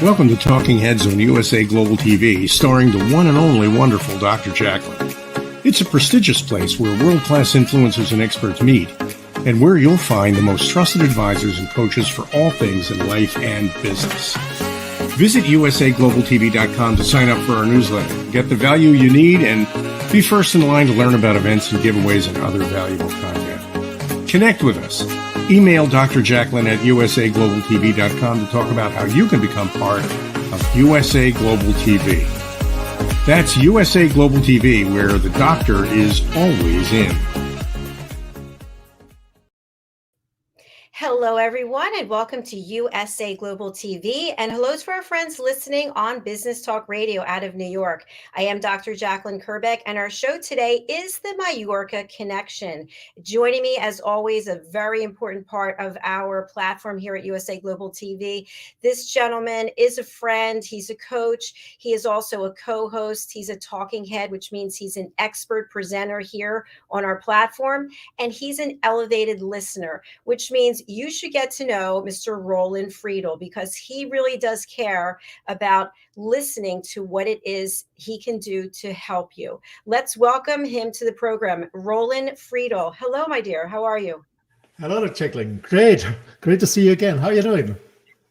Welcome to Talking Heads on USA Global TV, starring the one and only wonderful Dr. Jacalyn. It's a prestigious place where world-class influencers and experts meet, and where you'll find the most trusted advisors and coaches for all things in life and business. Visit usaglobaltv.com to sign up for our newsletter, get the value you need, and be first in line to learn about events and giveaways and other valuable content. Connect with us. Email Dr. Jacalyn at usaglobaltv.com to talk about how you can become part of USA Global TV. That's USA Global TV, where the doctor is always in. Hello, everyone, and welcome to USA Global TV. And hello to our friends listening on Business Talk Radio out of New York. I am Dr. Jacalyn Kerbeck, and our show today is the MALLORCA Connection. Joining me, as always, a very important part of our platform here at USA Global TV. This gentleman is a friend. He's a coach. He is also a co-host. He's a talking head, which means he's an expert presenter here on our platform. And he's an elevated listener, which means you should get to know Mr. Roland Friedl, because he really does care about listening to what it is he can do to help you. Let's welcome him to the program. Roland Friedl. Hello, my dear. How are you? Hello, Jacalyn. Great. Great to see you again. How are you doing?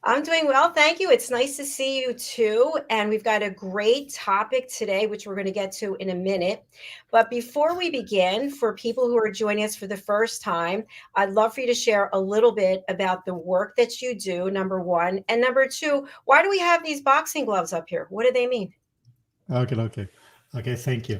I'm doing well, thank you. It's nice to see you too. And we've got a great topic today, which we're going to get to in a minute. But before we begin, for people who are joining us for the first time, I'd love for you to share a little bit about the work that you do, number one. And number two, why do we have these boxing gloves up here? What do they mean? Okay, thank you.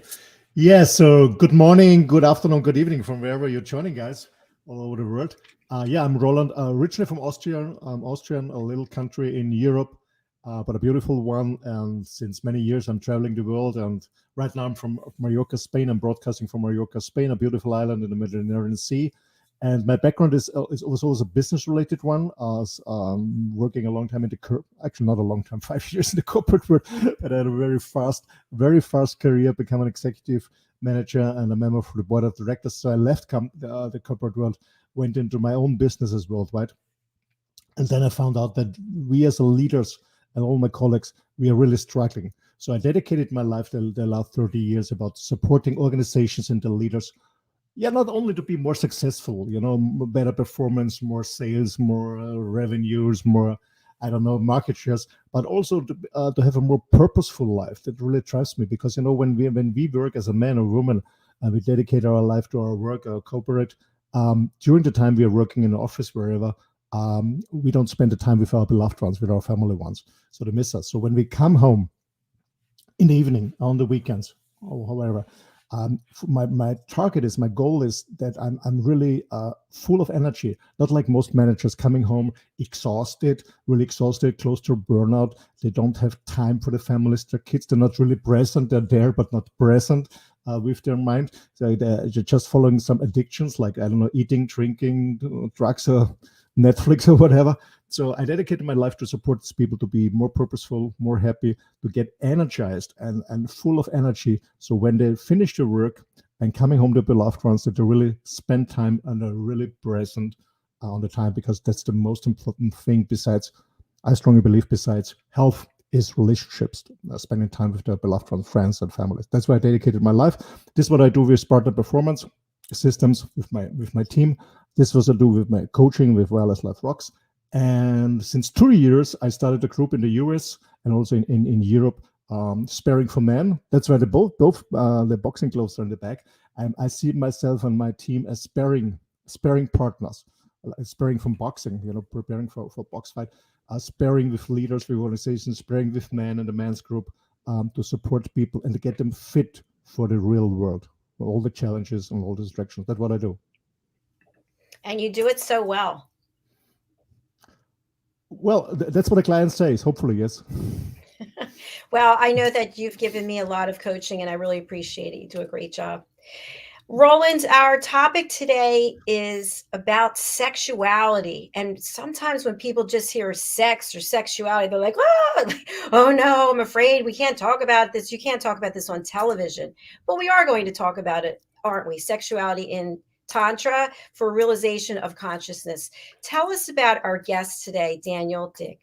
Yeah, so good morning, good afternoon, good evening from wherever you're joining, guys, all over the world. I'm Roland, originally from Austria. I'm Austrian, a little country in Europe, but a beautiful one. And since many years, I'm traveling the world. And right now I'm from Mallorca, Spain. I'm broadcasting from Mallorca, Spain, a beautiful island in the Mediterranean Sea. And my background is always a business-related one. I was working a long time in actually not a long time, 5 years in the corporate world, but I had a very fast career, become an executive manager and a member of the board of directors. So I left the corporate world, went into my own businesses worldwide. And then I found out that we as leaders and all my colleagues, we are really struggling. So I dedicated my life the last 30 years about supporting organizations and the leaders. Yeah, not only to be more successful, better performance, more sales, more revenues, more, market shares, but also to have a more purposeful life that really drives me. Because, when we work as a man or woman, we dedicate our life to our work, our corporate, during the time we are working in the office, wherever, we don't spend the time with our beloved ones, with our family ones. So they miss us. So when we come home in the evening, on the weekends, or however, my goal is that I'm really full of energy, not like most managers coming home really exhausted, close to burnout. They don't have time for the families, their kids. They're not really present. They're there, but not present with their mind. So they're just following some addictions like, eating, drinking, drugs, or Netflix or whatever. So I dedicated my life to support these people to be more purposeful, more happy, to get energized and full of energy. So when they finish their work and coming home to beloved ones, that they really spend time and are really present on the time, because that's the most important thing I strongly believe besides health is relationships, spending time with their beloved ones, friends and families. That's why I dedicated my life. This is what I do with Spartan Performance Systems with my team. This was I do with my coaching with Wireless Life Rocks. And since 2 years, I started a group in the US and also in Europe, Sparring for Men. That's why both the boxing gloves are in the back. I see myself and my team as sparring partners, sparring from boxing, preparing for box fight, sparring with leaders, with organizations, sparring with men in the men's group to support people and to get them fit for the real world, for all the challenges and all the distractions. That's what I do. And you do it so well. Well, that's what the client says, hopefully, yes. Well, I know that you've given me a lot of coaching, and I really appreciate it. You do a great job. Roland, our topic today is about sexuality. And sometimes when people just hear sex or sexuality, they're like, oh no, I'm afraid we can't talk about this. You can't talk about this on television. But we are going to talk about it, aren't we? Sexuality in Tantra for realization of consciousness. Tell us about our guest today, Daniel Dick.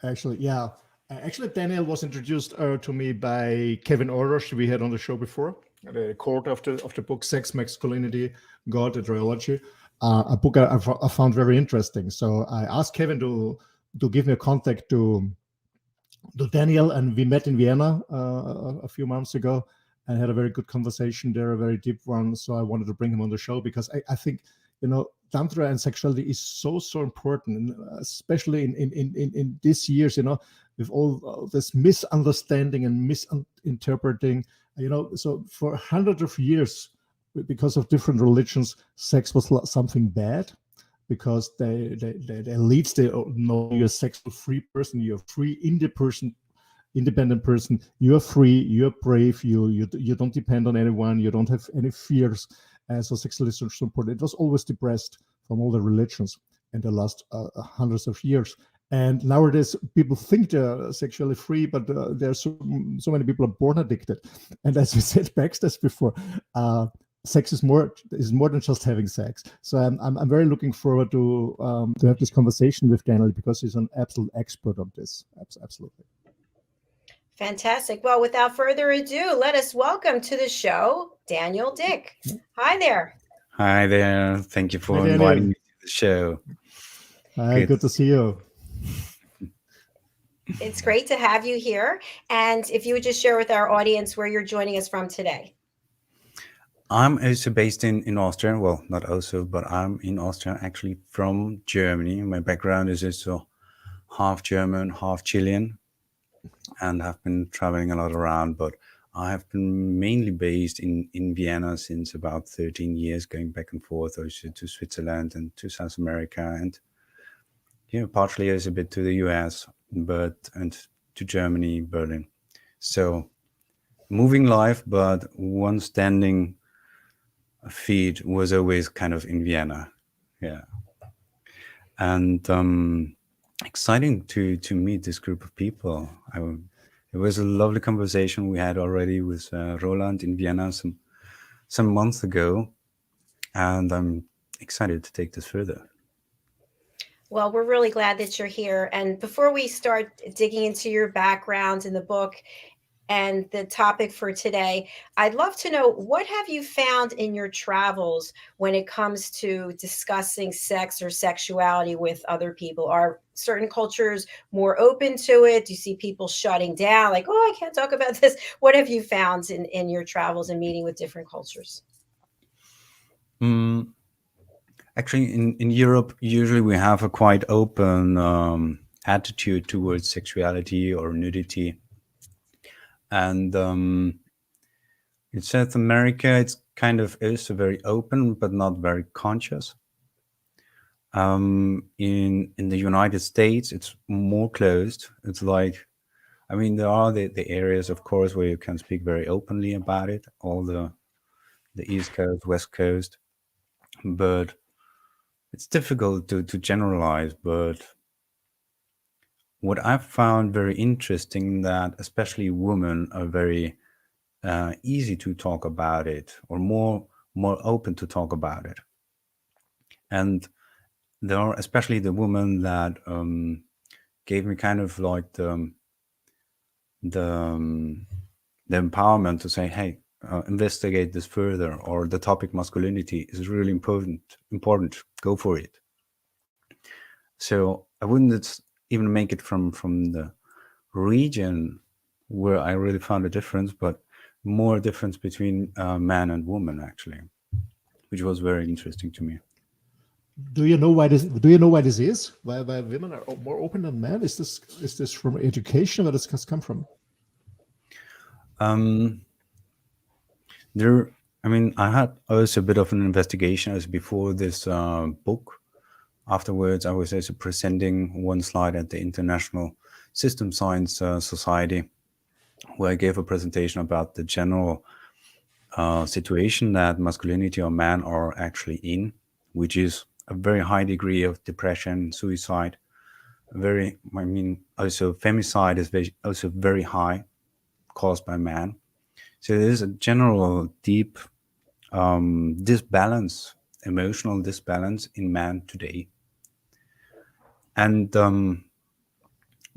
Actually, yeah. Actually, Daniel was introduced to me by Kevin Orrosh. We had on the show before, the quote of the book "Sex, Masculinity, God, and Trilogy," a book I found very interesting. So I asked Kevin to give me a contact to Daniel, and we met in Vienna a few months ago and had a very good conversation there, a very deep one. So I wanted to bring him on the show because I think, Tantra and sexuality is so important, and especially in these years, with all this misunderstanding and misinterpreting, so for hundreds of years, because of different religions, sex was something bad because they leads they know you're a sexual free person, you're free independent person, you're free, you're brave, you don't depend on anyone, you don't have any fears. So sexuality is so important. It was always depressed from all the religions in the last hundreds of years. And nowadays, people think they're sexually free, but there's so many people are born addicted. And as we said backstage before, sex is more than just having sex. So I'm very looking forward to have this conversation with Daniel because he's an absolute expert on this. Absolutely. Fantastic. Well, without further ado, let us welcome to the show Daniel Dick. Hi there. Hi there. Thank you for Hi, inviting me to the show. Hi, good to see you. It's great to have you here. And if you would just share with our audience where you're joining us from today. I'm also based in Austria. Well, not also, but I'm in Austria, actually from Germany. My background is also half German, half Chilean, and have been traveling a lot around. But I have been mainly based in Vienna since about 13 years, going back and forth also to Switzerland and to South America, and partially also a bit to the US, and to Germany, Berlin. So moving life, but one standing feet was always kind of in Vienna. Yeah. And exciting to meet this group of people. It was a lovely conversation we had already with Roland in Vienna some months ago, and I'm excited to take this further. Well, we're really glad that you're here. And before we start digging into your background in the book and the topic for today, I'd love to know, what have you found in your travels when it comes to discussing sex or sexuality with other people? Are certain cultures more open to it? Do you see people shutting down, like, oh, I can't talk about this? What have you found in your travels and meeting with different cultures? Actually, in Europe, usually we have a quite open attitude towards sexuality or nudity. And in South America, it's kind of also very open, but not very conscious. In the United States, it's more closed. It's like, there are the areas, of course, where you can speak very openly about it, all the East Coast, West Coast, but it's difficult to generalize. But what I've found very interesting, that especially women are very easy to talk about it, or more open to talk about it. And there are especially the women that gave me kind of like the empowerment to say, hey, investigate this further, or the topic masculinity is really important, go for it. So I wouldn't even make it from the region where I really found a difference, but more difference between man and woman, actually, which was very interesting to me. Do you know why this is? Why women are more open than men? Is this from education? Where does this come from? I had also a bit of an investigation as before this book. Afterwards, I was also presenting one slide at the International System Science Society, where I gave a presentation about the general situation that masculinity or man are actually in, which is a very high degree of depression, suicide. Also femicide is also very high, caused by man. So there's a general deep disbalance, emotional disbalance in man today. And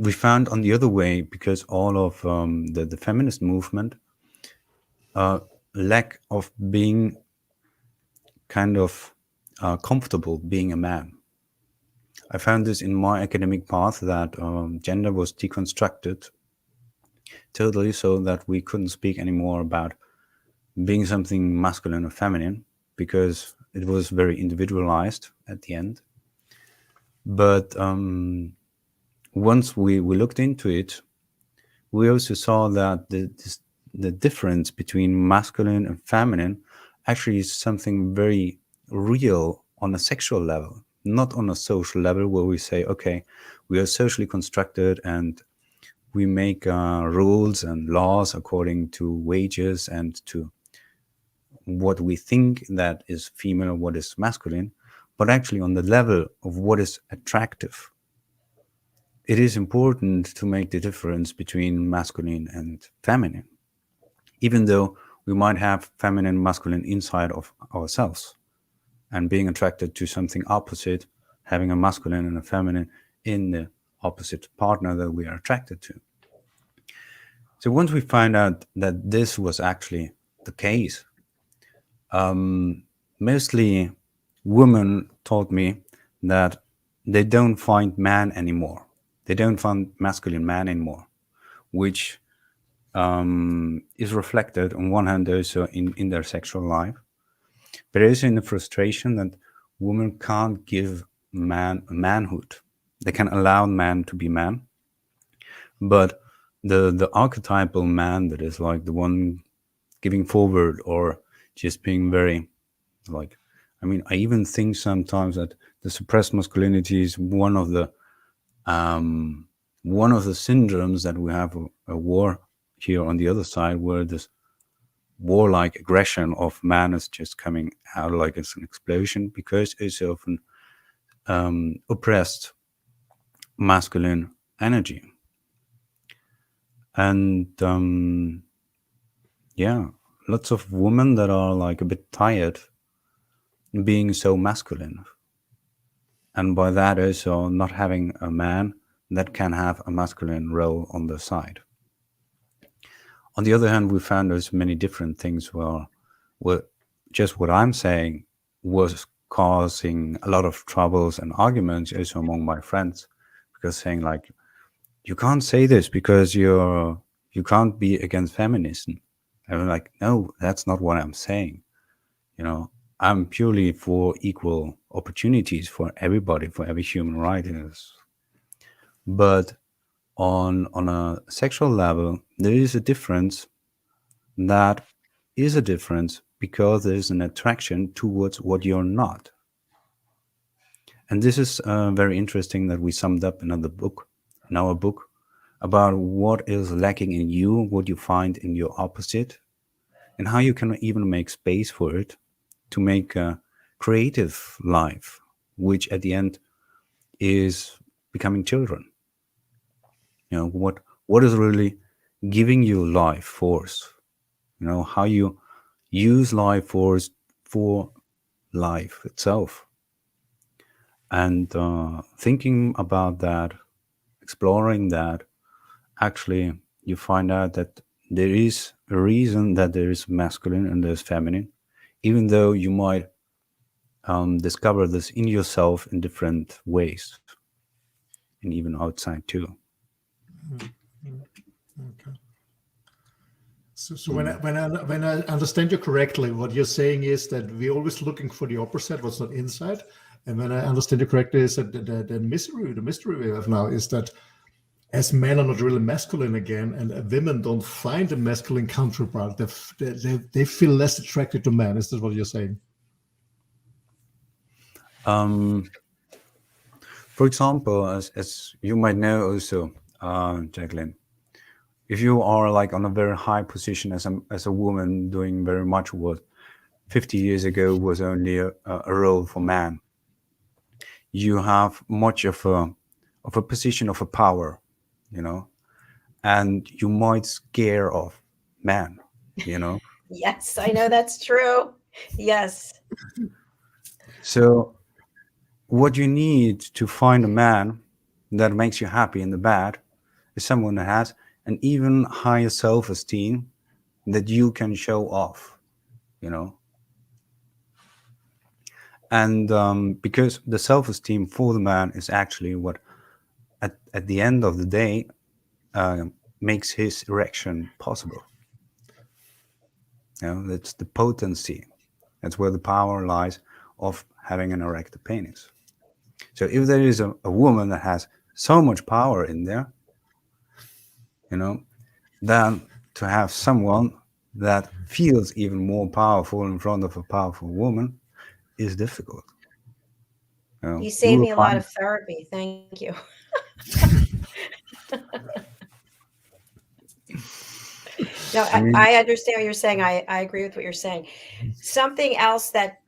we found on the other way, because all of the feminist movement, lack of being kind of comfortable being a man. I found this in my academic path that gender was deconstructed totally, so that we couldn't speak anymore about being something masculine or feminine, because it was very individualized at the end. But once we looked into it, we also saw that the difference between masculine and feminine actually is something very real on a sexual level, not on a social level where we say, okay, we are socially constructed and we make rules and laws according to wages and to what we think that is female, what is masculine, but actually on the level of what is attractive. It is important to make the difference between masculine and feminine, even though we might have feminine, masculine inside of ourselves, and being attracted to something opposite, having a masculine and a feminine in the opposite partner that we are attracted to. So once we find out that this was actually the case, mostly women told me that they don't find man anymore. They don't find masculine man anymore, which is reflected on one hand also in their sexual life, but also in the frustration that women can't give man manhood. They can allow man to be man, but the archetypal man that is like the one giving forward or just being very like, I mean, I even think sometimes that the suppressed masculinity is one of the syndromes that we have a war here on the other side, where this warlike aggression of man is just coming out like it's an explosion, because it's often oppressed masculine energy. And yeah, lots of women that are like a bit tired being so masculine, and by that also not having a man that can have a masculine role on the side. On the other hand, we found there's many different things where just what I'm saying was causing a lot of troubles and arguments also among my friends, because saying like, you can't say this because you can't be against feminism. And I'm like, no, that's not what I'm saying. You know, I'm purely for equal opportunities for everybody, for every human right. But on a sexual level, there is a difference. That is a difference because there is an attraction towards what you're not. And this is very interesting that we summed up in our book, about what is lacking in you, what you find in your opposite, and how you can even make space for it to make a creative life, which at the end is becoming children. You know, what is really giving you life force? You know, how you use life force for life itself. And thinking about that, exploring that, actually you find out that there is a reason that there is masculine and there's feminine, even though you might discover this in yourself in different ways, and even outside too. Okay. So when I understand you correctly, what you're saying is that we're always looking for the opposite, what's not inside. And when I understand you correctly, is that the mystery we have now is that as men are not really masculine again, and women don't find a masculine counterpart, they feel less attracted to men. Is that what you're saying? For example, as you might know also, Jacalyn, if you are like on a very high position as a woman doing very much what 50 years ago was only a role for man, you have much of a position of a power, you know, and you might scare off man, you know. Yes, I know that's true. Yes. So what you need to find a man that makes you happy in the bad is someone that has an even higher self-esteem that you can show off, And because the self-esteem for the man is actually what, at the end of the day, makes his erection possible. That's the potency. That's where the power lies of having an erected penis. So if there is a woman that has so much power in there, then to have someone that feels even more powerful in front of a powerful woman is difficult. You You saved will me a lot find, of therapy. Thank you. No, I mean, I understand what you're saying. I agree with what you're saying. Something else that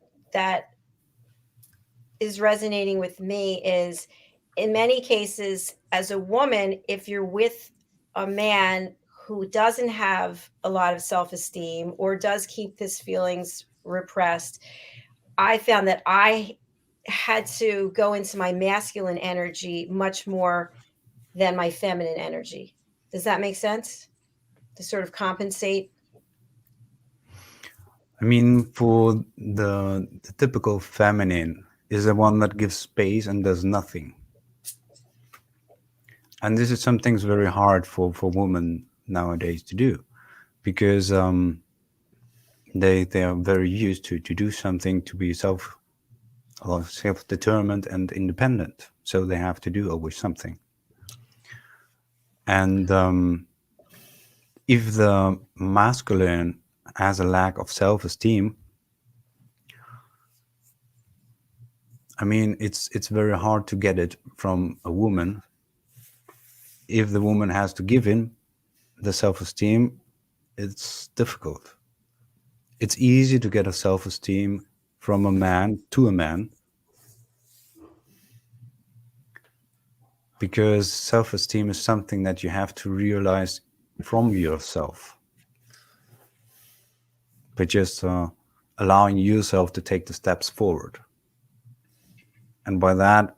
is resonating with me is, in many cases, as a woman, if you're with a man who doesn't have a lot of self-esteem or does keep his feelings repressed, I found that I had to go into my masculine energy much more than my feminine energy. Does that make sense? To sort of compensate? for the typical feminine is the one that gives space and does nothing. And this is something very hard for women nowadays to do, because they are very used to do something, to be self-determined and independent. So they have to do always something. And if the masculine has a lack of self-esteem, it's very hard to get it from a woman. If the woman has to give in the self-esteem, it's difficult. It's easy to get a self-esteem from a man to a man, because self-esteem is something that you have to realize from yourself, but just allowing yourself to take the steps forward. And by that,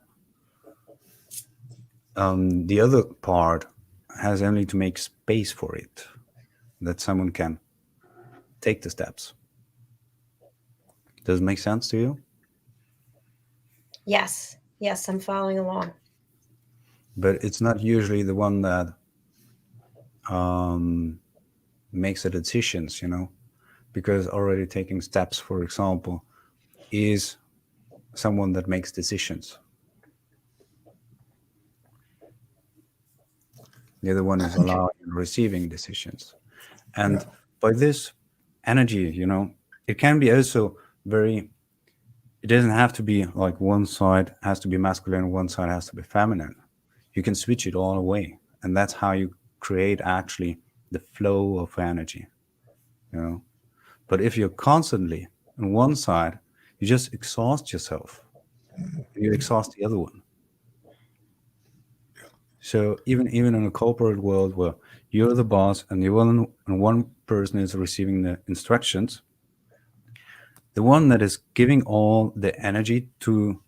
the other part has only to make space for it, that someone can take the steps. Does it make sense to you? Yes, I'm following along. But it's not usually the one that makes the decisions, because already taking steps, for example, is someone that makes decisions. The other one is allowing and receiving decisions. And by this energy, it can be also it doesn't have to be like one side has to be masculine, one side has to be feminine. You can switch it all away. And that's how you create actually the flow of energy, But if you're constantly on one side, you just exhaust yourself. You exhaust the other one. So even in a corporate world where you're the boss and one person is receiving the instructions, the one that is giving all the energy to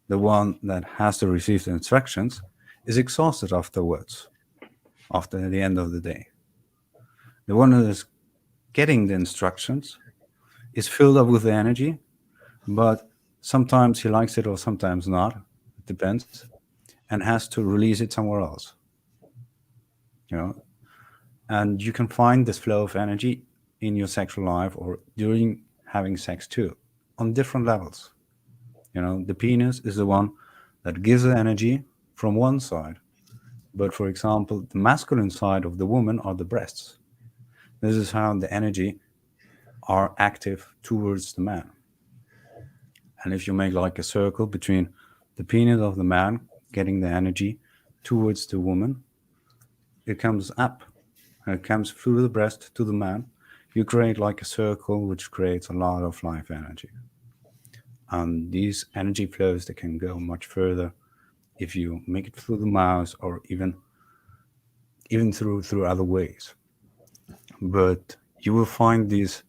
the one that has to receive the instructions is exhausted afterwards, after the end of the day. The one that is getting the instructions is filled up with the energy, but sometimes he likes it or sometimes not. It depends. And has to release it somewhere else. And you can find this flow of energy in your sexual life or during having sex too, on different levels. The penis is the one that gives the energy from one side. But for example, the masculine side of the woman are the breasts. This is how the energy are active towards the man. And if you make like a circle between the penis of the man getting the energy towards the woman, it comes up and it comes through the breast to the man. You create like a circle which creates a lot of life energy. And these energy flows, they can go much further if you make it through the mouth or even through other ways. But you will find this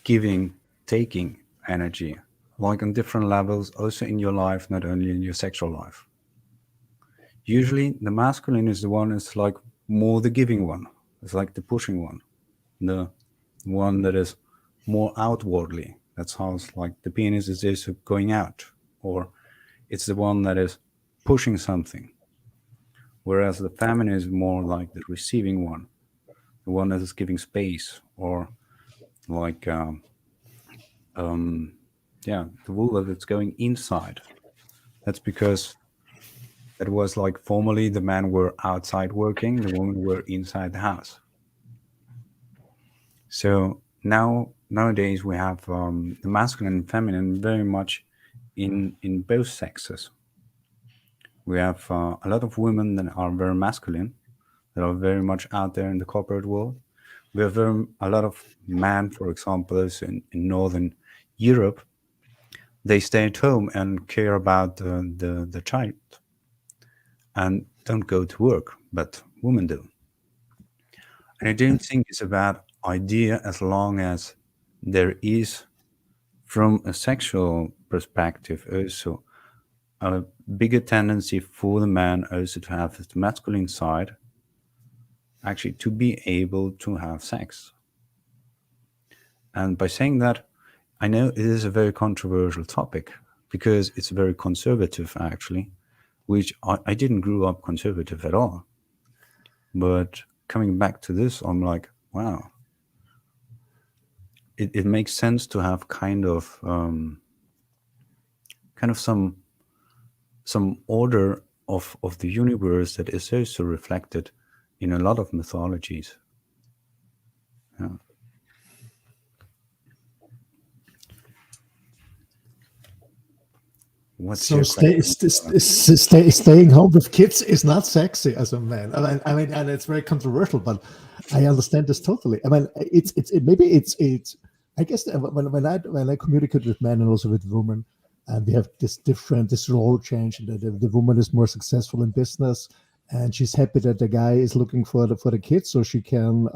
giving, taking energy, like on different levels, also in your life, not only in your sexual life. Usually the masculine is the one that's like more the giving one. It's like the pushing one, the one that is more outwardly. That's how it's like the penis is just going out, or it's the one that is pushing something. Whereas the feminine is more like the receiving one, the one that is giving space, or like, yeah, the vulva that's going inside. That's because it was like formerly the men were outside working, the women were inside the house. So nowadays we have the masculine and feminine very much in both sexes. We have a lot of women that are very masculine, that are very much out there in the corporate world. We have a lot of men, for example, as in Northern Europe. They stay at home and care about the child and don't go to work, but women do. And I don't think it's a bad idea as long as there is, from a sexual perspective, also a bigger tendency for the man also to have his masculine side, actually to be able to have sex. And by saying that, I know it is a very controversial topic because it's very conservative, actually, which I didn't grow up conservative at all. But coming back to this, I'm like, wow, it makes sense to have kind of some order of the universe that is also reflected in a lot of mythologies. Yeah. What's So your question? staying home with kids is not sexy as a man. I mean, and it's very controversial, but I understand this totally. I mean, maybe it's. I guess when I communicate with men and also with women, and we have this role change, and the woman is more successful in business, and she's happy that the guy is looking for the kids so she can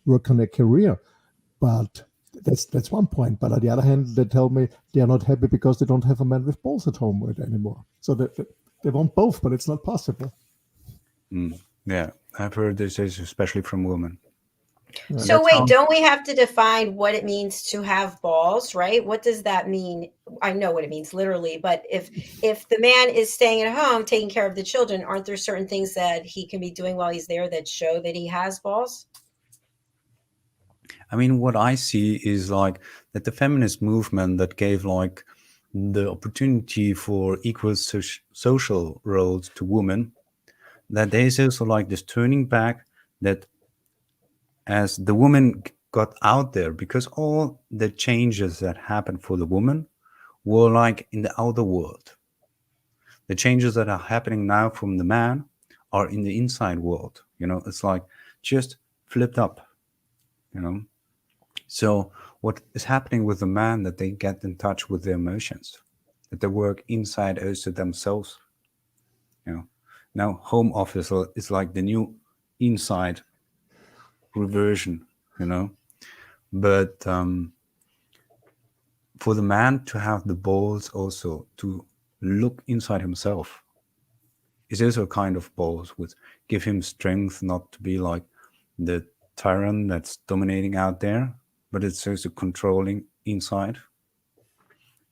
work on her career, but. That's one point. But on the other hand, they tell me they are not happy because they don't have a man with balls at home with anymore. So they want both, but it's not possible. Yeah, I've heard this especially from women. So wait, don't we have to define what it means to have balls, right? What does that mean? I know what it means literally, but if the man is staying at home taking care of the children, aren't there certain things that he can be doing while he's there that show that he has balls? I mean, what I see is like that the feminist movement that gave like the opportunity for equal social roles to women, that there's also like this turning back that as the woman got out there, because all the changes that happened for the woman were like in the outer world. The changes that are happening now from the man are in the inside world. You know, it's like just flipped up, you know. So what is happening with the man, that they get in touch with their emotions, that they work inside also themselves. You know, now home office is like the new inside reversion, you know. But for the man to have the balls also to look inside himself is also a kind of balls, which give him strength not to be like the tyrant that's dominating out there, but it's also controlling inside,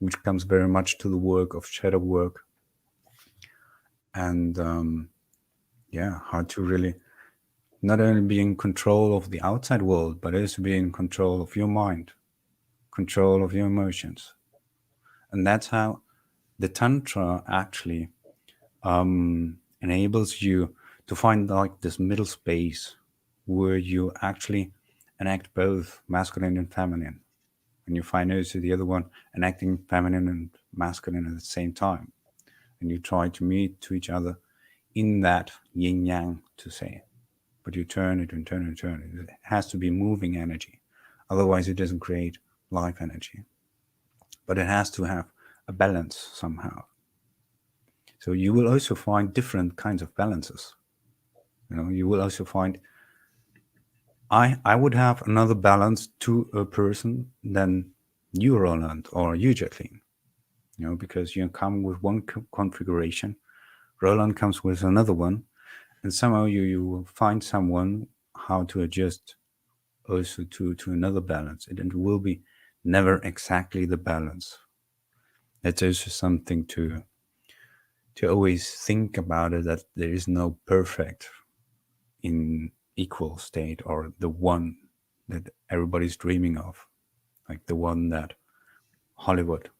which comes very much to the work of shadow work. And how to really not only be in control of the outside world, but also be in control of your mind, control of your emotions. And that's how the Tantra actually enables you to find like this middle space where you actually enact both masculine and feminine. And you find also the other one enacting feminine and masculine at the same time. And you try to meet to each other in that yin yang, to say. But you turn it and turn it and turn it. It has to be moving energy. Otherwise, it doesn't create life energy. But it has to have a balance somehow. So you will also find different kinds of balances. You know, you will also find I would have another balance to a person than you, Roland, or you, Jacalyn. You know, because you come with one configuration Roland comes with another one, and somehow you will find someone how to adjust also to another balance. It will be never exactly the balance. That's also something to always think about it, that there is no perfect in equal state, or the one that everybody's dreaming of, like the one that Hollywood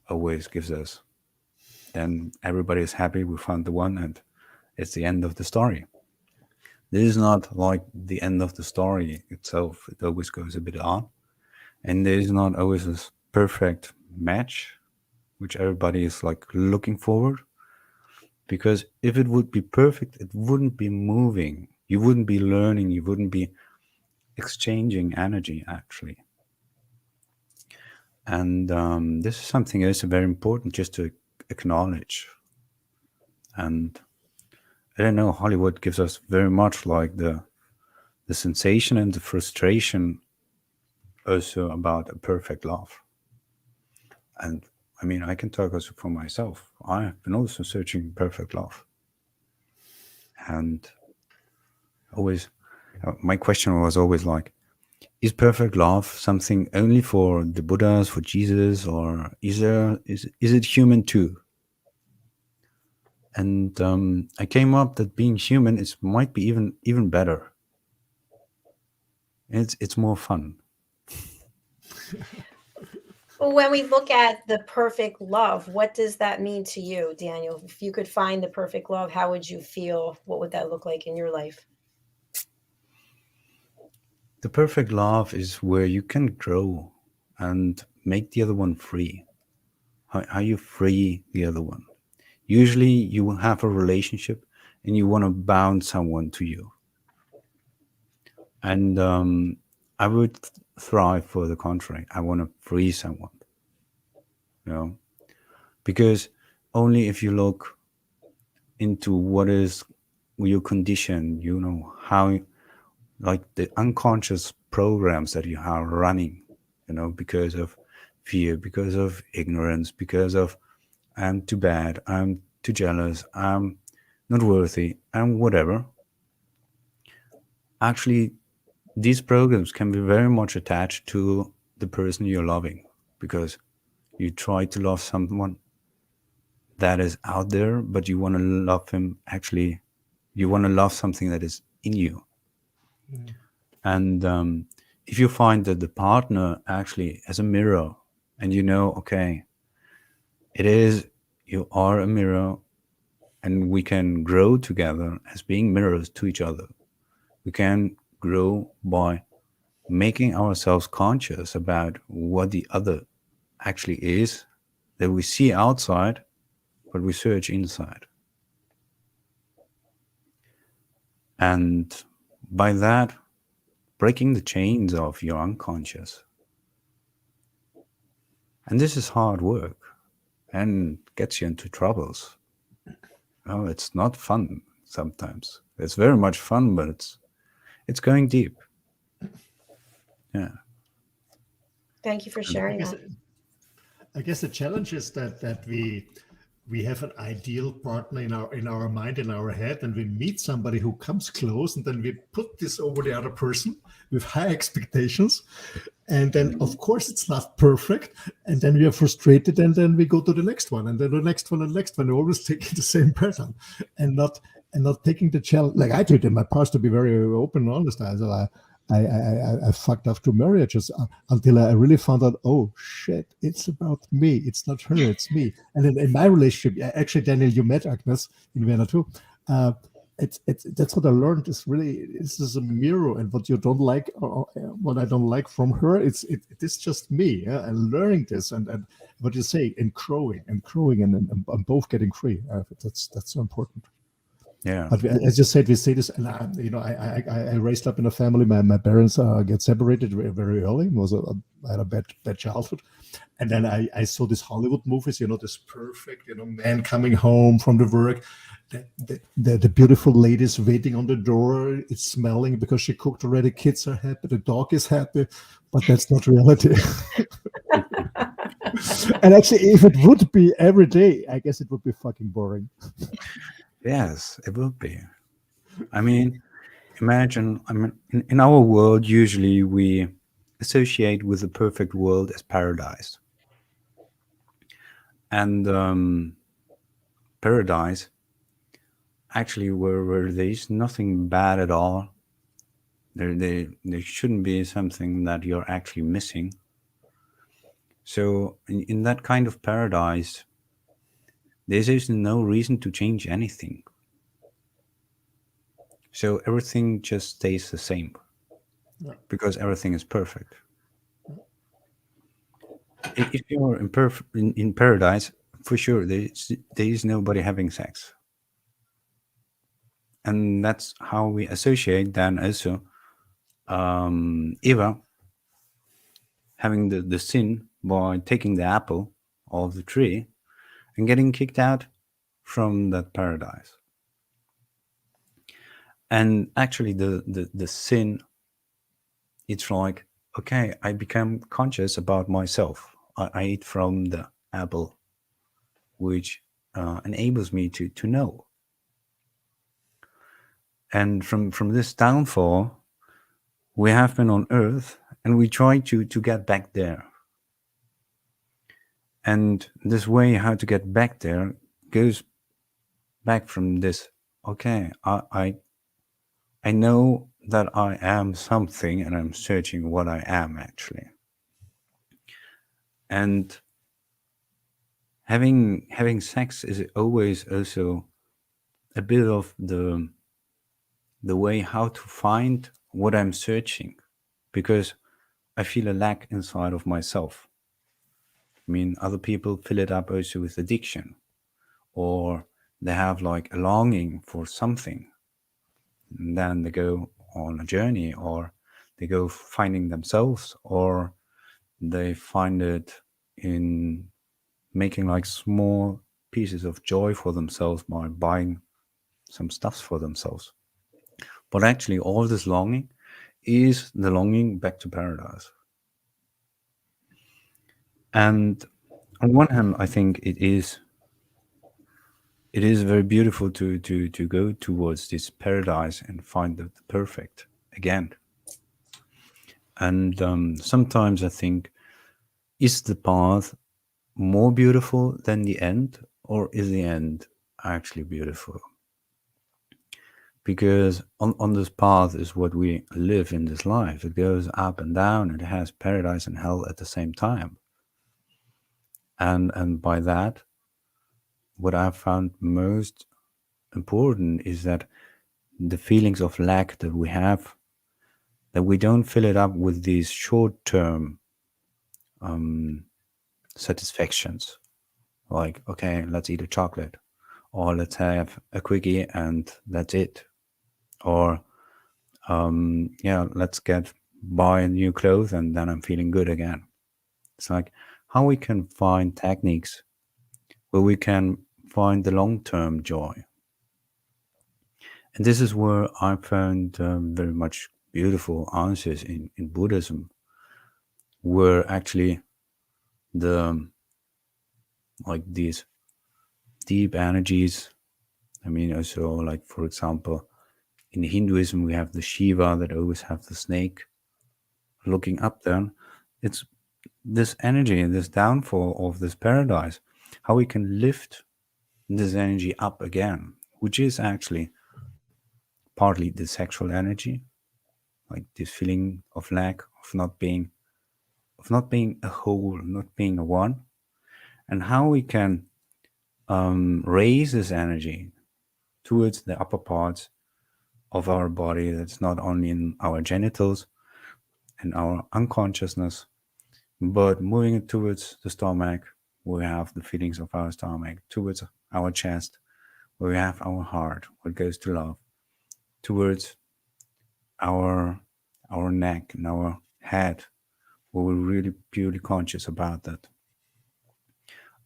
always gives us. Then everybody is happy, we found the one, and it's the end of the story. This is not like the end of the story itself. It always goes a bit on, and there is not always this perfect match which everybody is like looking forward. Because if it would be perfect, it wouldn't be moving. You wouldn't be learning. You wouldn't be exchanging energy, actually. And this is something that's very important just to acknowledge. And I don't know, Hollywood gives us very much like the sensation and the frustration also about a perfect love. And I mean, I can talk also for myself. I have been also searching perfect love. And always, my question was always like, is perfect love something only for the Buddhas, for Jesus, or is it human too? And I came up that being human might be even better. It's more fun. Well, when we look at the perfect love, what does that mean to you, Daniel? If you could find the perfect love, how would you feel? What would that look like in your life? The perfect love is where you can grow and make the other one free. How you free the other one. Usually you will have a relationship and you want to bound someone to you. And I would thrive for the contrary. I want to free someone, because only if you look into what is your condition, how, like the unconscious programs that you are running, because of fear, because of ignorance, because of I'm too bad, I'm too jealous, I'm not worthy, I'm whatever. Actually, these programs can be very much attached to the person you're loving, because you try to love someone that is out there, but you want to love him. Actually, you want to love something that is in you. Mm. And if you find that the partner actually as a mirror, and okay, you are a mirror, and we can grow together as being mirrors to each other. We can grow by making ourselves conscious about what the other actually is, that we see outside, but we search inside. And by that, breaking the chains of your unconscious. And this is hard work and gets you into troubles. It's not fun sometimes. It's very much fun, but it's going deep. Yeah. Thank you for sharing that. I guess the challenge is that we have an ideal partner in our mind, in our head, and we meet somebody who comes close, and then we put this over the other person with high expectations, and then of course it's not perfect, and then we are frustrated, and then we go to the next one, and then the next one, and the next one, always taking the same pattern, and not taking the challenge. Like I did in my past, to be very open and honest. I fucked up 2 marriages until I really found out, oh shit, it's about me. It's not her, it's me. And then in my relationship, actually, Daniel, you met Agnes in Vienna too. That's what I learned. This is a mirror, and what you don't like, or what I don't like from her, it's just me. Yeah? And learning this, and what you say, and growing, and both getting free. That's so important. Yeah. But as you said, we say this, and I raised up in a family. My parents get separated very, very early. I had a bad childhood, and then I saw these Hollywood movies. This perfect, man coming home from the work, the beautiful ladies waiting on the door. It's smelling because she cooked already. Kids are happy. The dog is happy, but that's not reality. And actually, if it would be every day, I guess it would be fucking boring. Yes, it will be. I mean, imagine, I mean, in our world, usually we associate with the perfect world as paradise. And paradise, actually, where there's nothing bad at all, there shouldn't be something that you're actually missing. So, in that kind of paradise, there's no reason to change anything. So, everything just stays the same Yeah. because everything is perfect. If you're in paradise, for sure, there is nobody having sex. And that's how we associate then also Eva having the sin by taking the apple of the tree and getting kicked out from that paradise. And actually, the sin, it's like, okay, I become conscious about myself. I eat from the apple, which enables me to know. And from this downfall, we have been on Earth, and we try to get back there. And this way, how to get back there, goes back from this. Okay, I know that I am something, and I'm searching what I am actually. And having sex is always also a bit of the way how to find what I'm searching, because I feel a lack inside of myself. I mean, other people fill it up also with addiction, or they have like a longing for something, and then they go on a journey, or they go finding themselves, or they find it in making like small pieces of joy for themselves by buying some stuffs for themselves. But actually, all this longing is the longing back to paradise. And on one hand, I think it is very beautiful to go towards this paradise and find the perfect again. And sometimes I think, is the path more beautiful than the end, or is the end actually beautiful? Because on this path is what we live in this life. It goes up and down. It has paradise and hell at the same time. And by that, what I've found most important is that the feelings of lack that we have, that we don't fill it up with these short-term satisfactions, like, okay, let's eat a chocolate, or let's have a quickie and that's it, or yeah, let's buy new clothes and then I'm feeling good again. It's like how we can find techniques where we can find the long-term joy. And this is where I found very much beautiful answers in Buddhism, where actually the like these deep energies, I mean, also like, for example, in Hinduism, we have the Shiva that always have the snake looking up there. It's this energy and this downfall of this paradise, how we can lift this energy up again, which is actually partly the sexual energy, like this feeling of lack, of not being a whole, not being a one, and how we can raise this energy towards the upper parts of our body, that's not only in our genitals and our unconsciousness, but moving it towards the stomach, where we have the feelings of our stomach, towards our chest, where we have our heart, what goes to love, towards our neck and our head, where we're really purely conscious about that.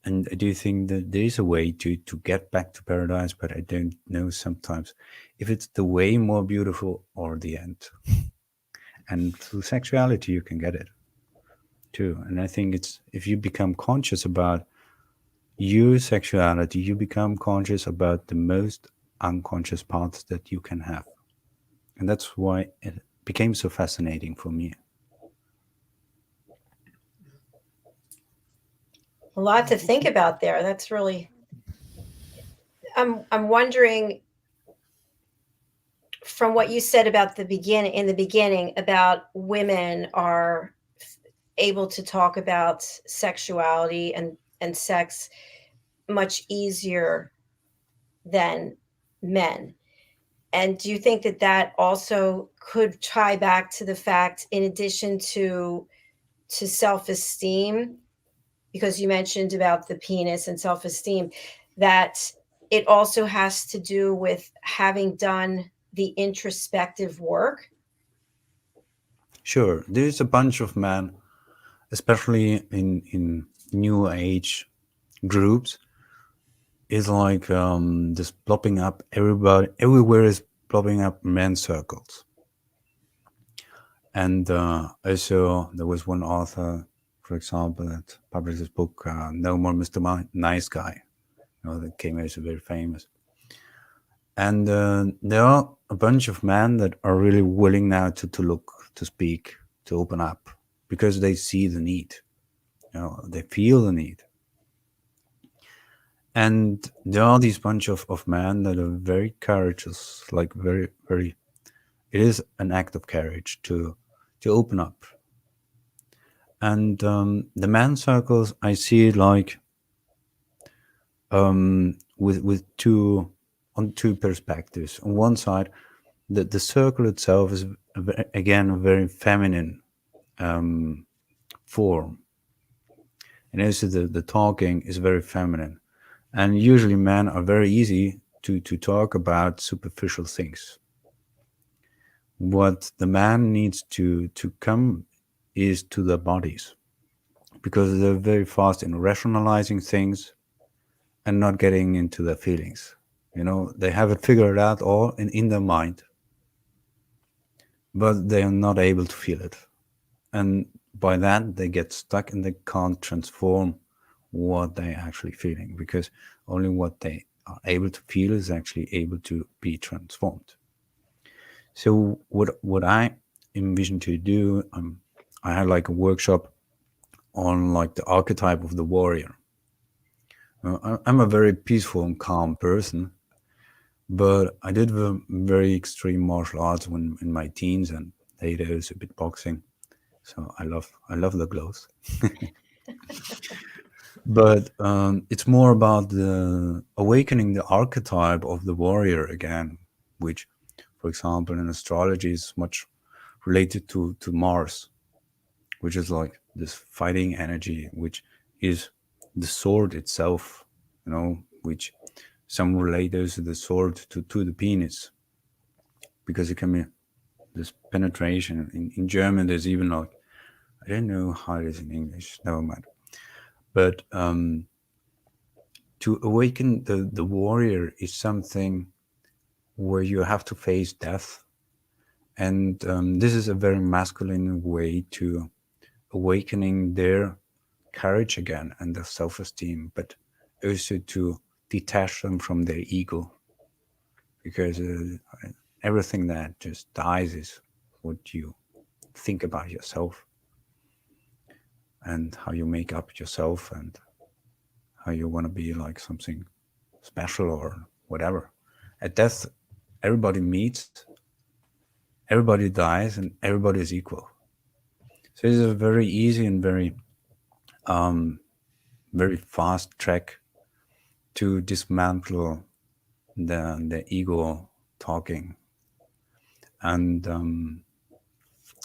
And I do think that there is a way to get back to paradise, but I don't know sometimes if it's the way more beautiful or the end. And through sexuality, you can get it. too. And I think it's, if you become conscious about your sexuality, you become conscious about the most unconscious parts that you can have. And that's why it became so fascinating for me. A lot to think about there. That's really. I'm wondering, from what you said about the beginning about women are able to talk about sexuality and sex much easier than men. And do you think that that also could tie back to the fact, in addition to self-esteem, because you mentioned about the penis and self-esteem, that it also has to do with having done the introspective work? Sure, there's a bunch of men, especially in new age groups, is like just plopping up. Everybody everywhere is plopping up men circles. And also there was one author, for example, that published this book, No More Mr. Nice Guy, that came out, very famous. And there are a bunch of men that are really willing now to look, to speak, to open up, because they see the need, they feel the need. And there are these bunch of men that are very courageous, like very, very, it is an act of courage to open up. And the man circles, I see it like with two perspectives. On one side, the circle itself is again a very feminine form, and also the talking is very feminine. And usually men are very easy to talk about superficial things. What the man needs to come is to their bodies, because they're very fast in rationalizing things and not getting into their feelings. They have it figured out all in their mind, but they are not able to feel it. And by that, they get stuck and they can't transform what they're actually feeling, because only what they are able to feel is actually able to be transformed. So what I envision to do, I had like a workshop on like the archetype of the warrior. I'm a very peaceful and calm person, but I did very extreme martial arts when in my teens, and later also a bit boxing. So I love the gloves. But it's more about the awakening the archetype of the warrior again, which, for example, in astrology is much related to Mars, which is like this fighting energy, which is the sword itself, which some relate also the sword to the penis, because it can be this penetration. In German, there's even like, I don't know how it is in English, never mind. But to awaken the warrior is something where you have to face death. And this is a very masculine way to awakening their courage again and their self-esteem, but also to detach them from their ego, because everything that just dies is what you think about yourself and how you make up yourself and how you want to be like something special or whatever. At death, everybody meets, everybody dies, and everybody is equal. So it's a very easy and very very fast track to dismantle the ego talking. And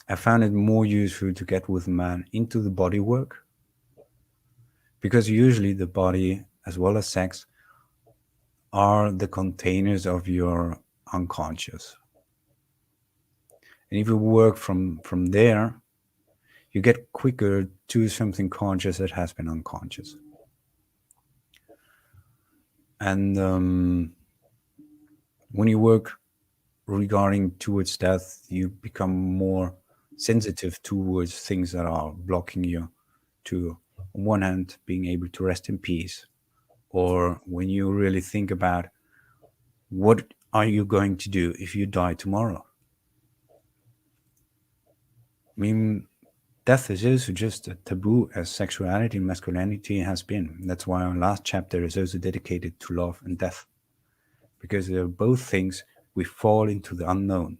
I found it more useful to get with man into the body work, because usually the body as well as sex are the containers of your unconscious. And if you work from there, you get quicker to something conscious that has been unconscious. And when you work regarding towards death, you become more sensitive towards things that are blocking you to, on one hand, being able to rest in peace, or when you really think about what are you going to do if you die tomorrow? I mean, death is also just a taboo as sexuality and masculinity has been. That's why our last chapter is also dedicated to love and death, because they're both things we fall into the unknown.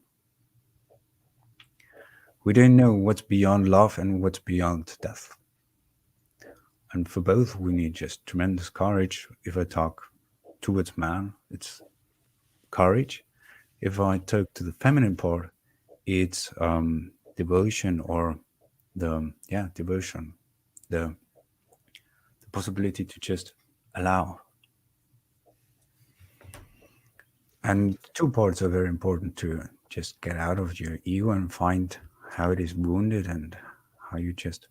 We don't know what's beyond love and what's beyond death. And for both, we need just tremendous courage. If I talk towards man, it's courage. If I talk to the feminine part, it's devotion, or devotion, the possibility to just allow. And two parts are very important, to just get out of your ego and find how it is wounded and how you just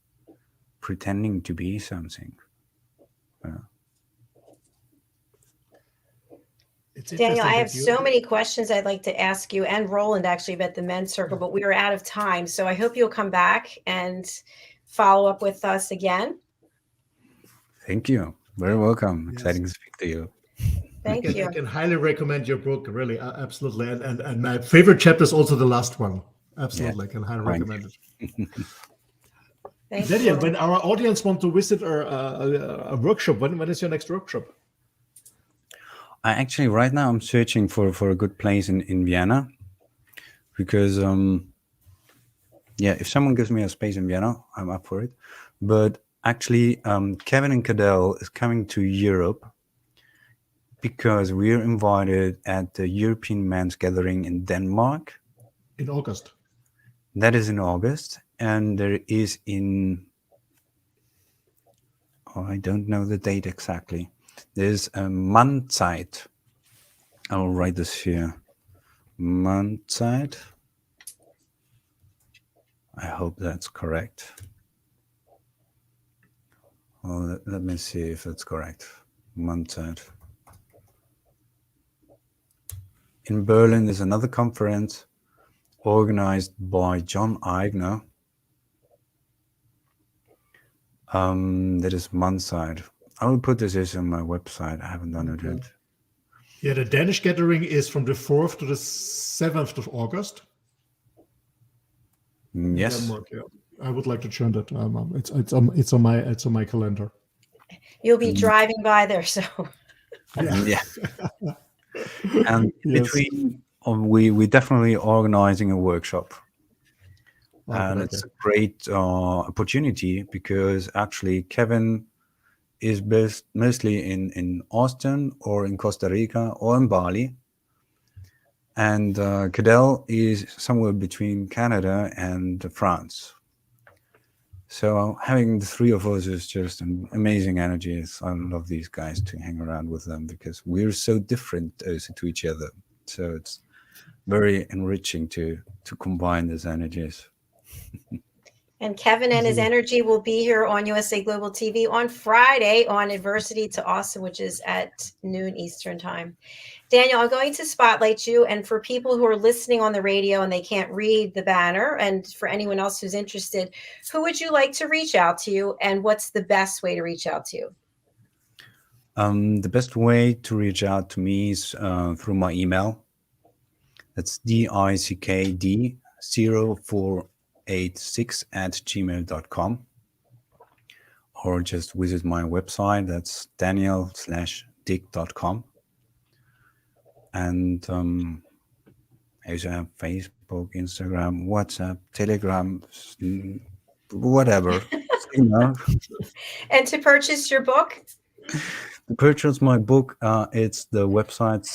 pretending to be something. Daniel, I have so many questions I'd like to ask you, and Roland actually about the men's circle, but we are out of time. So I hope you'll come back and follow up with us again. Thank you. Very welcome. Yes. Exciting to speak to you. Thank you. I can highly recommend your book, really, absolutely. And my favorite chapter is also the last one. Absolutely, I can highly recommend it. Daniel, when our audience want to visit a workshop, when is your next workshop? I actually, right now, I'm searching for a good place in Vienna, because, if someone gives me a space in Vienna, I'm up for it. But actually, Kevin and Cadell is coming to Europe, because we're invited at the European Men's Gathering in Denmark. In August. That is in August. And there is I don't know the date exactly. There's a Mannzeit. I'll write this here. Mannzeit. I hope that's correct. Well, let me see if that's correct. Mannzeit. In Berlin, there's another conference organized by John Eigner. That is Mannzeit. I will put this on my website. I haven't done it yet. Yeah, the Danish gathering is from the 4th to the 7th of August. Yes. Denmark, yeah. I would like to join that. It's on my calendar. You'll be driving by there, so. Yeah. And between, we definitely organizing a workshop. And it's a great opportunity, because actually Kevin is based mostly in Austin or in Costa Rica or in Bali. And Cadell is somewhere between Canada and France. So having the three of us is just an amazing energy. I love these guys, to hang around with them, because we're so different also to each other. So it's very enriching to combine these energies. And Kevin and his energy will be here on USA Global TV on Friday on Adversity to Awesome, which is at noon Eastern time. Daniel, I'm going to spotlight you. And for people who are listening on the radio and they can't read the banner, and for anyone else who's interested, who would you like to reach out to you, and what's the best way to reach out to you? The best way to reach out to me is through my email. That's dickd0486@gmail.com, or just visit my website. That's daniel/dick.com. And I also have Facebook, Instagram, WhatsApp, Telegram, whatever. And to purchase your book? To purchase my book, it's the website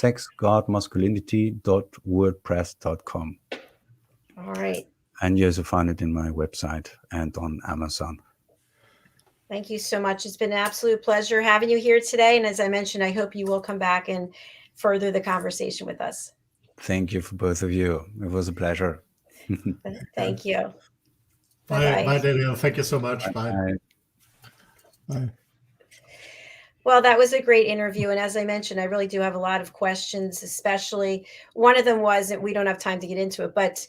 sexgodmasculinity.wordpress.com. All right. And you also find it in my website and on Amazon. Thank you so much. It's been an absolute pleasure having you here today. And as I mentioned, I hope you will come back and further the conversation with us. Thank you for both of you. It was a pleasure. Thank you. Bye, Daniel. Thank you so much. Bye. Bye. Well, that was a great interview. And as I mentioned, I really do have a lot of questions, especially one of them was, and we don't have time to get into it, but,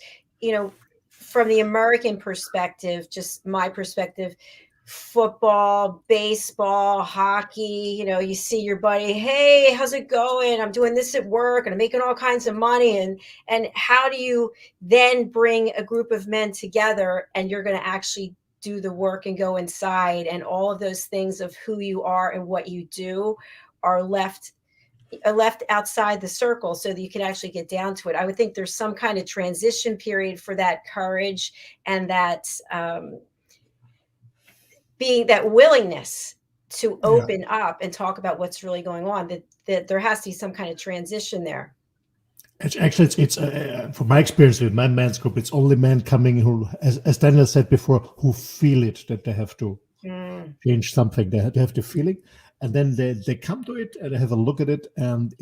from the American perspective, just my perspective, football, baseball, hockey, you see your buddy, hey, how's it going? I'm doing this at work and I'm making all kinds of money. And how do you then bring a group of men together and you're going to actually do the work and go inside, and all of those things of who you are and what you do are left outside the circle so that you can actually get down to it. I would think there's some kind of transition period for that courage and that being that willingness to open up and talk about what's really going on, that there has to be some kind of transition there. It's from my experience with my men's group, it's only men coming who, as Daniel said before, who feel it, that they have to change something. They have the feeling, and then they come to it and they have a look at it. And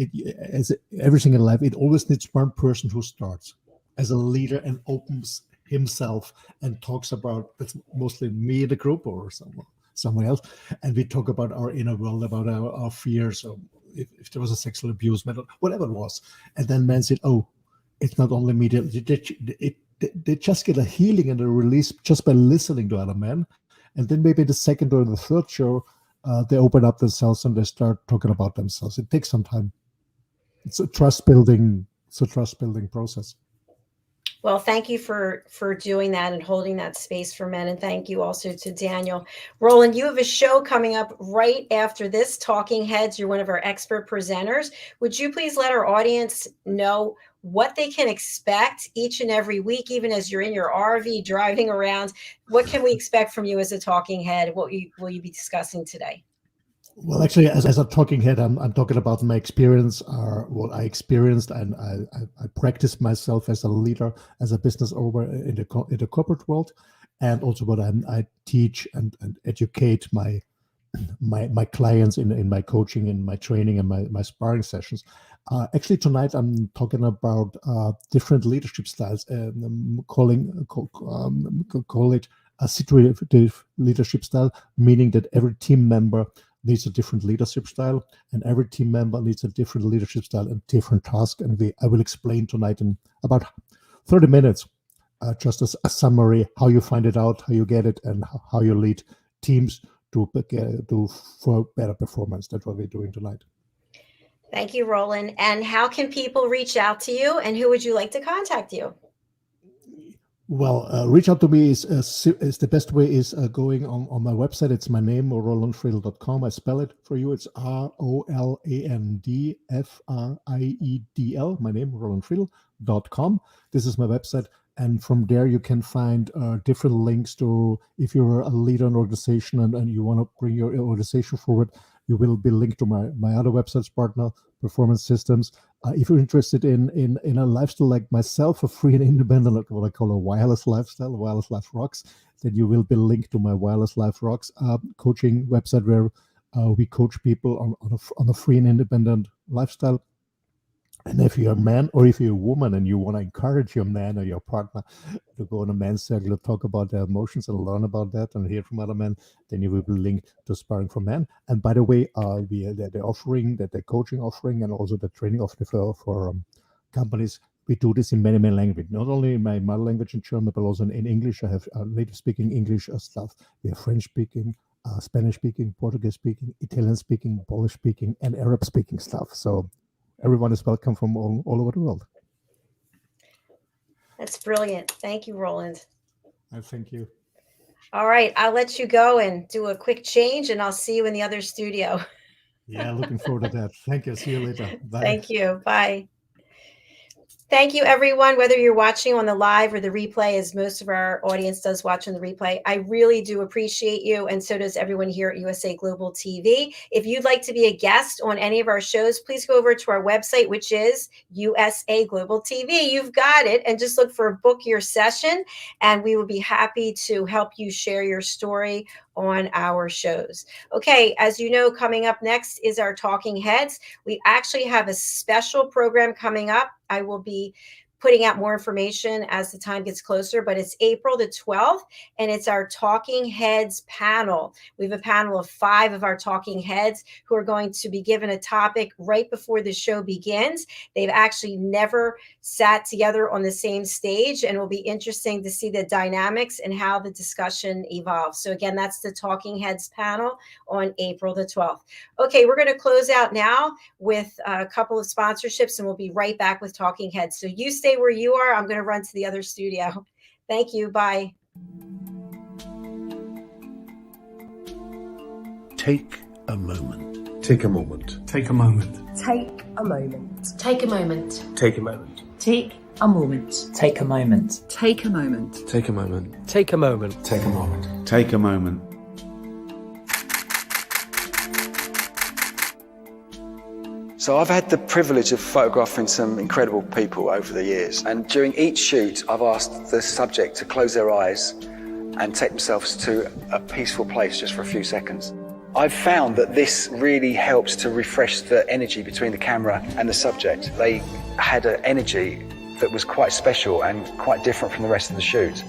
as everything in life, it always needs one person who starts as a leader and opens himself and talks about, it's mostly me in the group or someone else, and we talk about our inner world, about our fears, or if there was a sexual abuse, whatever it was. And then men said, oh, it's not only me. They just get a healing and a release just by listening to other men. And then maybe the second or the third show, they open up themselves and they start talking about themselves. It takes some time. It's a trust building process. Well, thank you for doing that and holding that space for men. And thank you also to Daniel. Roland, you have a show coming up right after this, Talking Heads. You're one of our expert presenters. Would you please let our audience know what they can expect each and every week, even as you're in your RV driving around? What can we expect from you as a talking head? What will you be discussing today? Well, actually, as a talking head, I'm talking about my experience, what I experienced, and I practiced myself as a leader, as a business owner in the corporate world, and also what I teach and educate my clients in my coaching, in my training, and my sparring sessions. Actually, tonight I'm talking about different leadership styles, and call it a situative leadership style, meaning that every team member needs a different leadership style, and every team member needs a different leadership style and different task. And I will explain tonight in about 30 minutes, just as a summary, how you find it out, how you get it, and how you lead teams for better performance. That's what we're doing tonight. Thank you, Roland. And how can people reach out to you, and who would you like to contact you? Well, reach out to me is the best way is going on my website. It's my name, rolandfriedl.com. I spell it for you. It's ROLANDFRIEDL. My name, rolandfriedl.com. This is my website. And from there, you can find different links to, if you're a leader in an organization and you want to bring your organization forward, you will be linked to my other websites partner, Performance Systems. If you're interested in a lifestyle like myself, a free and independent, like what I call a wireless lifestyle, Wireless Life Rocks, then you will be linked to my Wireless Life Rocks coaching website, where we coach people on a free and independent lifestyle. And if you're a man or if you're a woman and you want to encourage your man or your partner to go on a men's circle, talk about their emotions and learn about that and hear from other men, then you will be linked to Sparring for Men. And by the way, the offering, the coaching offering, and also the training offering for companies, we do this in many, many languages. Not only in my mother language in German, but also in English. I have native speaking English stuff. We have French speaking, Spanish speaking, Portuguese speaking, Italian speaking, Polish speaking, and Arab speaking stuff. So everyone is welcome from all over the world. That's brilliant. Thank you, Roland. Thank you. All right. I'll let you go and do a quick change, and I'll see you in the other studio. Yeah, looking forward to that. Thank you. See you later. Bye. Thank you. Bye. Thank you, everyone, whether you're watching on the live or the replay, as most of our audience does watch on the replay. I really do appreciate you, and so does everyone here at USA Global TV. If you'd like to be a guest on any of our shows, please go over to our website, which is USA Global TV. You've got it, and just look for Book Your Session, and we will be happy to help you share your story on our shows. Okay, as you know, coming up next is our Talking Heads. We actually have a special program coming up. I will be putting out more information as the time gets closer, but it's April the 12th, and it's our Talking Heads panel. We have a panel of 5 of our talking heads who are going to be given a topic right before the show begins. They've actually never sat together on the same stage, and it will be interesting to see the dynamics and how the discussion evolves. So again, that's the Talking Heads panel on April the 12th. Okay, we're going to close out now with a couple of sponsorships, and we'll be right back with Talking Heads. So you stay where you are. I'm going to run to the other studio. Thank you. Bye. Take a moment. Take a moment. Take a moment. Take a moment. Take a moment. Take a moment. Take a moment. Take a moment. Take a moment. Take a moment. Take a moment. Take a moment. Take a moment. So I've had the privilege of photographing some incredible people over the years, and during each shoot I've asked the subject to close their eyes and take themselves to a peaceful place just for a few seconds. I've found that this really helps to refresh the energy between the camera and the subject. They had an energy that was quite special and quite different from the rest of the shoot.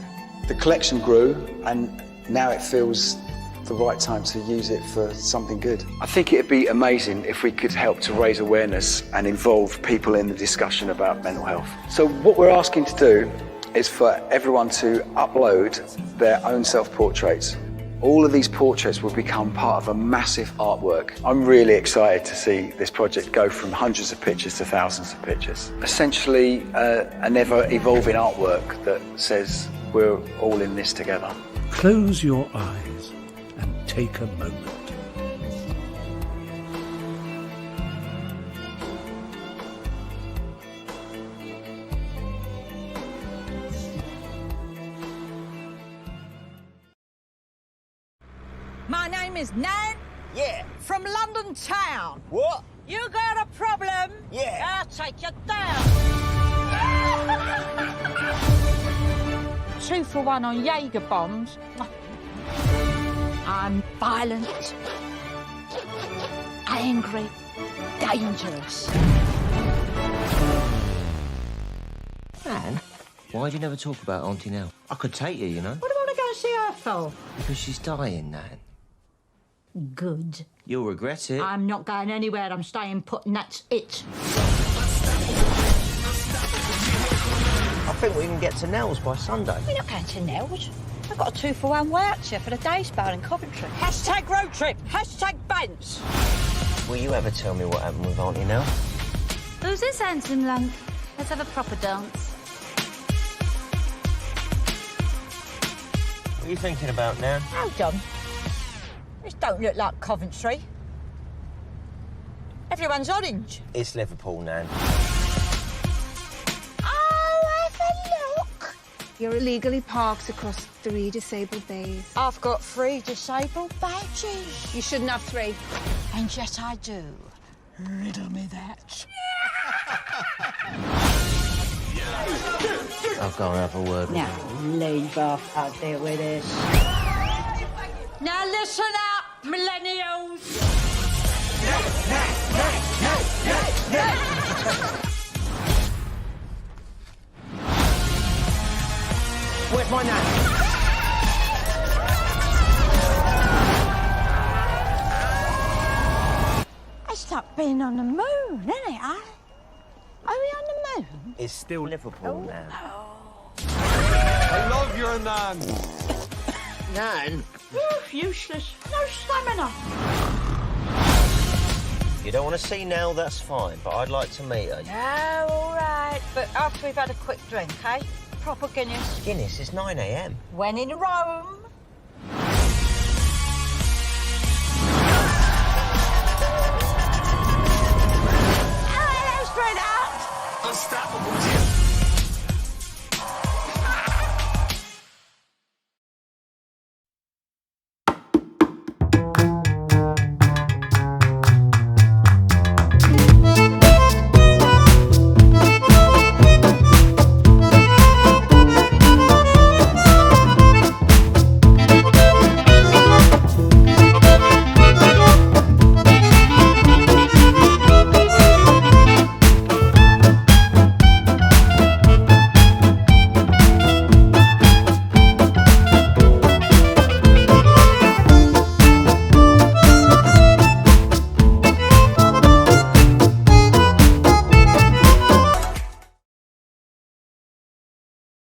The collection grew, and now it feels the right time to use it for something good. I think it'd be amazing if we could help to raise awareness and involve people in the discussion about mental health. So what we're asking to do is for everyone to upload their own self-portraits. All of these portraits will become part of a massive artwork. I'm really excited to see this project go from hundreds of pictures to thousands of pictures. Essentially, an ever-evolving artwork that says we're all in this together. Close your eyes and take a moment. My name is Nan. Yeah. From London town. What? You got a problem? Yeah. I'll take you down. 2 for 1 on Jaeger bombs. I'm violent, angry, dangerous. Man, why'd you never talk about Auntie Nell? I could take you, you know. What do I want to go and see her for? Because she's dying, Nan. Good. You'll regret it. I'm not going anywhere. I'm staying put, and that's it. I think we can get to Nell's by Sunday. We're not going to Nell's. I've got a 2 for 1 voucher for the day spa in Coventry. Hashtag road trip. Hashtag Bants. Will you ever tell me what happened with Auntie Nell? Who's this handsome lump? Let's have a proper dance. What are you thinking about, Nan? Hold on. This don't look like Coventry. Everyone's orange. It's Liverpool, Nan. Oh, have a look. You're illegally parked across 3 disabled bays. I've got 3 disabled badges. You shouldn't have 3. And yet I do. Riddle me that. I'll go and have a word with Now, her. leave off. I'll deal with this. Now listen up, millennials. Where's my Nan? It's like being on the moon, isn't it, eh? Are we on the moon? It's still Liverpool, Nan. I love your Nan. Nan? Useless. No stamina. You don't want to see Nell, that's fine, but I'd like to meet her. Yeah, all right. But after we've had a quick drink, eh? Proper Guinness. Guinness, it's 9 a.m. When in Rome. Hello, straight out. Unstoppable.